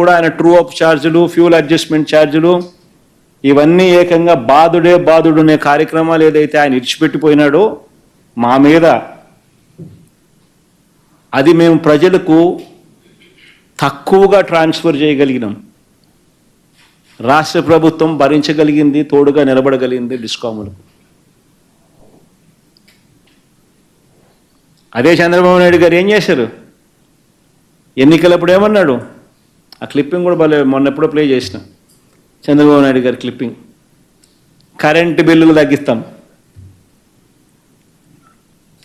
కూడా ఆయన true up ఛార్జీలు, ఫ్యూల్ అడ్జస్ట్మెంట్ ఛార్జీలు ఇవన్నీ ఏకంగా బాధుడు అనే కార్యక్రమాలు ఏదైతే ఆయన ఇడిచిపెట్టిపోయినాడో మా మీద, అది మేము ప్రజలకు తక్కువగా ట్రాన్స్ఫర్ చేయగలిగినాం. రాష్ట్ర ప్రభుత్వం భరించగలిగింది, తోడుగా నిలబడగలిగింది డిస్కాములకు. అదే చంద్రబాబు నాయుడు గారు ఏం చేశారు? ఎన్నికలప్పుడు ఏమన్నాడు? ఆ క్లిప్పింగ్ కూడా భలే మొన్న ఎప్పుడో ప్లే చేసిన చంద్రబాబు నాయుడు గారి క్లిప్పింగ్. కరెంటు బిల్లులు తగ్గిస్తాం,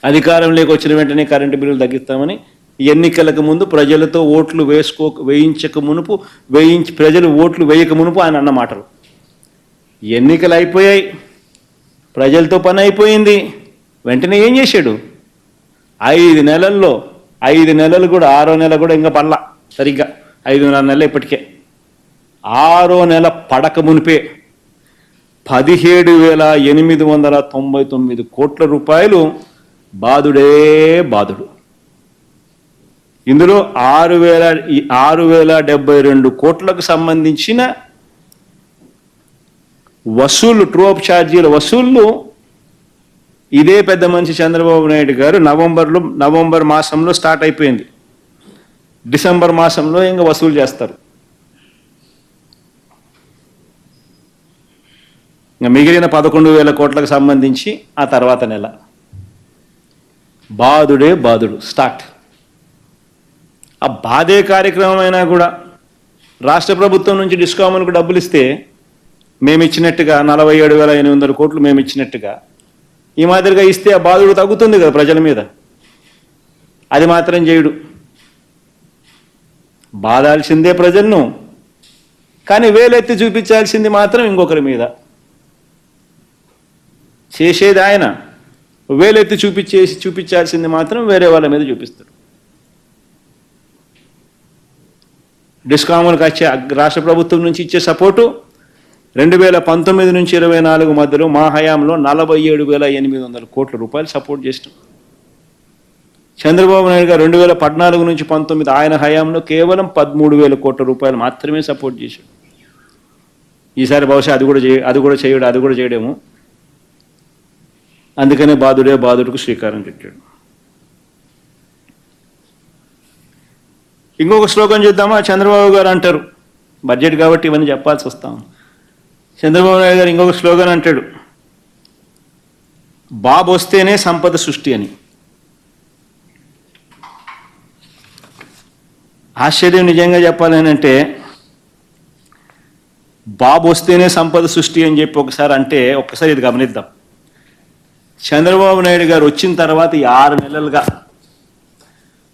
అధికారంలోకి వచ్చిన వెంటనే కరెంటు బిల్లులు తగ్గిస్తామని ఎన్నికలకు ముందు ప్రజలతో ఓట్లు వేయించక మునుపు ప్రజలు ఓట్లు వేయక మునుపు ఆయన అన్న మాటలు. ఎన్నికలు అయిపోయాయి, ప్రజలతో పని అయిపోయింది, వెంటనే ఏం చేశాడు? 5 నెలల్లో 5 నెలలు కూడా 6వ నెల కూడా ఇంకా పడలా, సరిగ్గా 5.5 నెలలు ఇప్పటికే. 6వ నెల పడక మునిపే 17,899 కోట్ల రూపాయలు బాధుడే బాధుడు. ఇందులో 6,072 కోట్లకు సంబంధించిన వసూళ్లు, ట్రూ అప్ ఛార్జీల వసూళ్లు ఇదే పెద్ద మనిషి చంద్రబాబు నాయుడు గారు నవంబర్ మాసంలో స్టార్ట్ అయిపోయింది. డిసెంబర్ మాసంలో ఇంకా వసూలు చేస్తారు. ఇంకా మిగిలిన 11,000 కోట్లకు సంబంధించి ఆ తర్వాత నెల బాధుడే బాధుడు స్టార్ట్. ఆ బాధే కార్యక్రమం అయినా కూడా రాష్ట్ర ప్రభుత్వం నుంచి డిస్కాములకు డబ్బులు ఇస్తే మేము ఇచ్చినట్టుగా 47,800 కోట్లు మేము ఇచ్చినట్టుగా ఈ మాదిరిగా ఇస్తే ఆ బాధుడు తగ్గుతుంది కదా ప్రజల మీద. అది మాత్రం చేయడు. బాధాల్సిందే ప్రజలను, కానీ వేలెత్తి చూపించాల్సింది మాత్రం ఇంకొకరి మీద. చేసేది ఆయన, వేలెత్తి చూపించాల్సింది మాత్రం వేరే వాళ్ళ మీద చూపిస్తాడు. డిస్కాములకు వచ్చే రాష్ట్ర ప్రభుత్వం నుంచి ఇచ్చే సపోర్టు 2019 నుంచి 24 మధ్యలో మా హయాంలో 47,800 కోట్ల రూపాయలు సపోర్ట్ చేస్తాం. చంద్రబాబు నాయుడు గారు 2014 నుంచి 19 ఆయన హయాంలో కేవలం 13,000 కోట్ల రూపాయలు మాత్రమే సపోర్ట్ చేశాడు. ఈసారి బహుశా అది కూడా చేయడేమో. అందుకనే బాధుడే బాధుడికి శ్రీకారం చుట్టాడు. ఇంకొక శ్లోకం చూద్దామా? చంద్రబాబు గారు అంటారు, బడ్జెట్ కాబట్టి ఇవన్నీ చెప్పాల్సి వస్తాం. చంద్రబాబు నాయుడు గారు ఇంకొక స్లోగన్ అంటాడు, బాబు వస్తేనే సంపద సృష్టి అని. ఆశ్చర్యం నిజంగా చెప్పాలని అంటే, బాబు వస్తేనే సంపద సృష్టి అని చెప్పి ఒక్కసారి ఇది గమనిద్దాం. చంద్రబాబు నాయుడు గారు వచ్చిన తర్వాత ఈ 6 నెలలుగా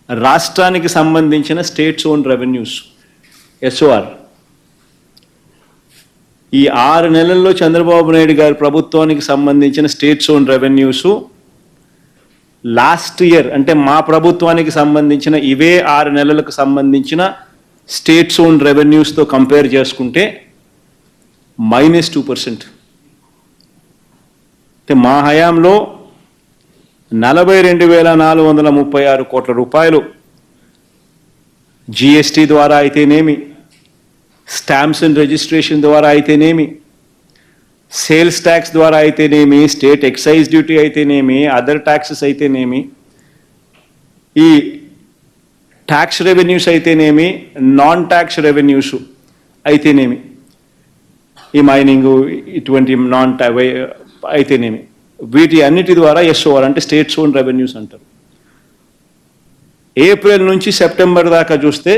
రాష్ట్రానికి సంబంధించిన స్టేట్స్ ఓన్ రెవెన్యూస్ SOR ఈ 6 నెలల్లో చంద్రబాబు నాయుడు గారి ప్రభుత్వానికి సంబంధించిన states own revenues last year, అంటే మా ప్రభుత్వానికి సంబంధించిన ఇవే 6 నెలలకు సంబంధించిన స్టేట్స్ ఓన్ రెవెన్యూస్తో కంపేర్ చేసుకుంటే -2%. అంటే మా హయాంలో 42,436 కోట్ల రూపాయలు GST ద్వారా అయితేనేమి, స్టాంప్స్ అండ్ రిజిస్ట్రేషన్ ద్వారా అయితేనేమి, సేల్స్ ట్యాక్స్ ద్వారా అయితేనేమి, స్టేట్ ఎక్సైజ్ డ్యూటీ అయితేనేమి, అదర్ ట్యాక్సెస్ అయితేనేమి, ఈ ట్యాక్స్ రెవెన్యూస్ అయితేనేమి, నాన్ ట్యాక్స్ రెవెన్యూస్ అయితేనేమి, ఈ మైనింగ్ ఇటువంటి అయితేనేమి, వీటి అన్నిటి ద్వారా SOR అంటే స్టేట్స్ ఓన్ రెవెన్యూస్ అంటారు. ఏప్రిల్ నుంచి సెప్టెంబర్ దాకా చూస్తే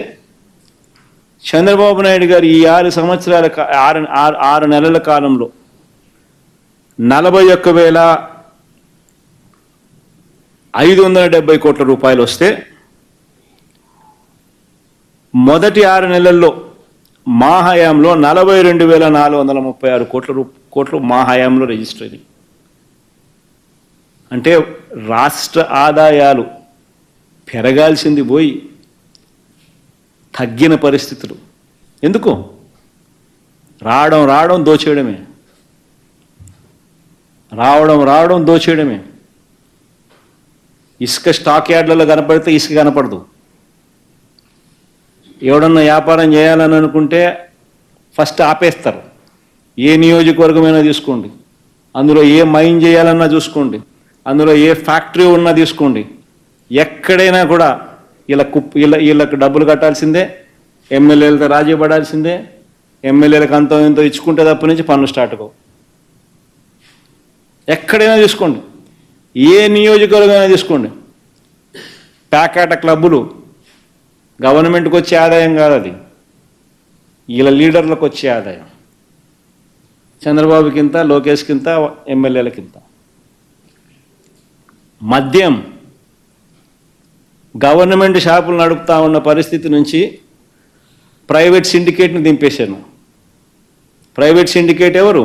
చంద్రబాబు నాయుడు గారు ఈ 6 నెలల కాలంలో 41,570 కోట్ల రూపాయలు వస్తే, మొదటి 6 నెలల్లో మా హయాంలో 42,436 కోట్లు మా హయాంలో రిజిస్టర్ అయింది. అంటే రాష్ట్ర ఆదాయాలు పెరగాల్సింది పోయి తగ్గిన పరిస్థితులు. ఎందుకు? రావడం దోచేయడమే, రావడం దోచేయడమే. ఇసుక స్టాక్ యార్డ్లలో కనపడితే ఇసుక కనపడదు, ఎవడన్నా వ్యాపారం చేయాలని అనుకుంటే ఫస్ట్ ఆపేస్తారు. ఏ నియోజకవర్గమైనా తీసుకోండి, అందులో ఏ మైన్ చేయాలన్నా చూసుకోండి, అందులో ఏ ఫ్యాక్టరీ ఉన్నా తీసుకోండి, ఎక్కడైనా కూడా వీళ్ళకు డబ్బులు కట్టాల్సిందే, ఎమ్మెల్యేలతో రాజీ పడాల్సిందే, ఎమ్మెల్యేలకు అంతో ఎంతో ఇచ్చుకుంటే తప్ప నుంచి పనులు స్టార్ట్ కావు. ఎక్కడైనా తీసుకోండి, ఏ నియోజకవర్గమైనా తీసుకోండి, ప్యాకాట క్లబ్బులు గవర్నమెంట్కి వచ్చే ఆదాయం కాదు, అది వీళ్ళ లీడర్లకు వచ్చే ఆదాయం. చంద్రబాబుకింత, లోకేష్కింత, ఎమ్మెల్యేలకింత. మద్యం గవర్నమెంట్ షాపులు నడుపుతా ఉన్న పరిస్థితి నుంచి ప్రైవేట్ సిండికేట్ని దింపేశాను. ప్రైవేట్ సిండికేట్ ఎవరు?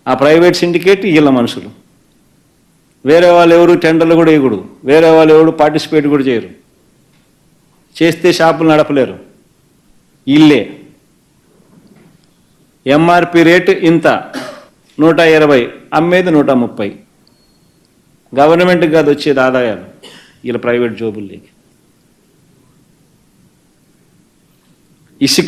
ఆ ప్రైవేట్ సిండికేట్ వీళ్ళ మనుషులు. వేరే వాళ్ళు ఎవరు టెండర్లు కూడా వేయకూడదు, వేరే వాళ్ళు ఎవరు పార్టిసిపేట్ కూడా చేయరు, చేస్తే షాపులు నడపలేరు, ఇల్లే. ఎంఆర్పి రేటు ఇంత 120, అమ్మేది 130. గవర్నమెంట్కి కాదు వచ్చేది ఆదాయాలు, వీళ్ళ ప్రైవేట్ జోబుల్లోకి. ఇసుక